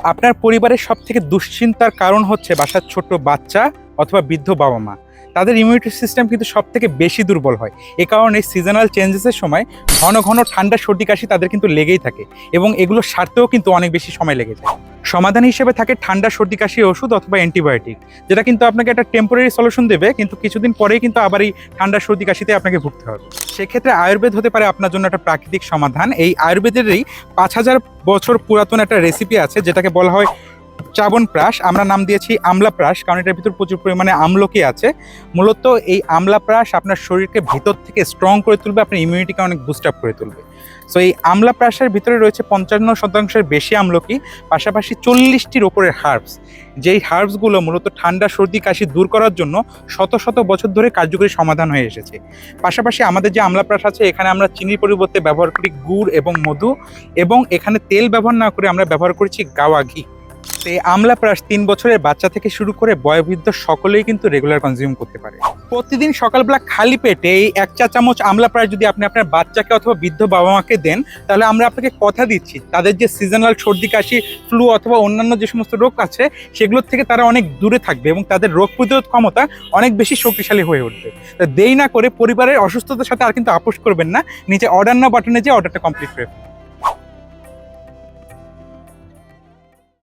আপনার পরিবারের সবথেকে দুশ্চিন্তার কারণ হচ্ছে বাসার ছোট বাচ্চা অথবা বৃদ্ধ বাবা-মা। তাদের ইমিউনিটি সিস্টেম কিন্তু সবথেকে বেশি দুর্বল হয়। এ কারণে সিজনাল চেঞ্জেসের সময় ঘন ঘন ঠান্ডা, সর্দি, কাশি তাদের কিন্তু লেগেই থাকে এবং এগুলো সারতেও কিন্তু অনেক বেশি সময় লেগে যায়। সমাধান হিসেবে থাকে ঠান্ডা, সর্দি, কাশির ওষুধ অথবা অ্যান্টিবায়োটিক, যেটা কিন্তু আপনাকে একটা টেম্পোরারি সলিউশন দেবে, কিন্তু কিছুদিন পরেই কিন্তু আবার এই ঠান্ডা, সর্দি, কাশিতে আপনাকে ভুগতে হবে। সেক্ষেত্রে আয়ুর্বেদ হতে পারে আপনার জন্য একটা প্রাকৃতিক সমাধান। এই আয়ুর্বেদেরই ৫,০০০ বছর পুরাতন একটা রেসিপি আছে, যেটাকে বলা হয় চাবনপ্রাশ। আমরা নাম দিয়েছি আমলাপ্রাশ, কারণ এটার ভিতর প্রচুর পরিমাণে আমলকি আছে। মূলত এই আমলাপ্রাশ আপনার শরীরকে ভিতর থেকে স্ট্রং করে তুলবে, আপনার ইমিউনিটিকে অনেক বুস্ট আপ করে তুলবে। সো এই আমলাপ্রাশের ভিতরে রয়েছে ৫৫% বেশি আমলকি, পাশাপাশি ৪০টির ওপরের হার্বস। যেই হার্বসগুলো মূলত ঠান্ডা, সর্দি, কাশি দূর করার জন্য শত শত বছর ধরে কার্যকরী সমাধান হয়ে এসেছে। পাশাপাশি আমাদের যে আমলাপ্রাশ আছে, এখানে আমরা চিনির পরিবর্তে ব্যবহার করি গুড় এবং মধু, এবং এখানে তেল ব্যবহার না করে আমরা ব্যবহার করেছি গাওয়া ঘি। এই আমলাপ্রাশ ৩ বছরের বাচ্চা থেকে শুরু করে বয়োবৃদ্ধ সকলেই কিন্তু রেগুলার কনজিউম করতে পারে। প্রতিদিন সকালবেলা খালি পেটে এই ১ চা চামচ আমলাপ্রাশ যদি আপনি আপনার বাচ্চাকে অথবা বৃদ্ধ বাবা-মাকে দেন, তাহলে আমরা আপনাকে কথা দিচ্ছি তাদের যে সিজনাল সর্দি, কাশি, ফ্লু অথবা অন্যান্য যে সমস্ত রোগ আছে সেগুলোর থেকে তারা অনেক দূরে থাকবে এবং তাদের রোগ প্রতিরোধ ক্ষমতা অনেক বেশি শক্তিশালী হয়ে উঠবে। তো দেরি না করে পরিবারের অসুস্থতার সাথে আর কিন্তু আপোষ করবেন না, নিচে অর্ডার নাও বাটনে যেয়ে অর্ডারটা কমপ্লিট করে ফেলুন।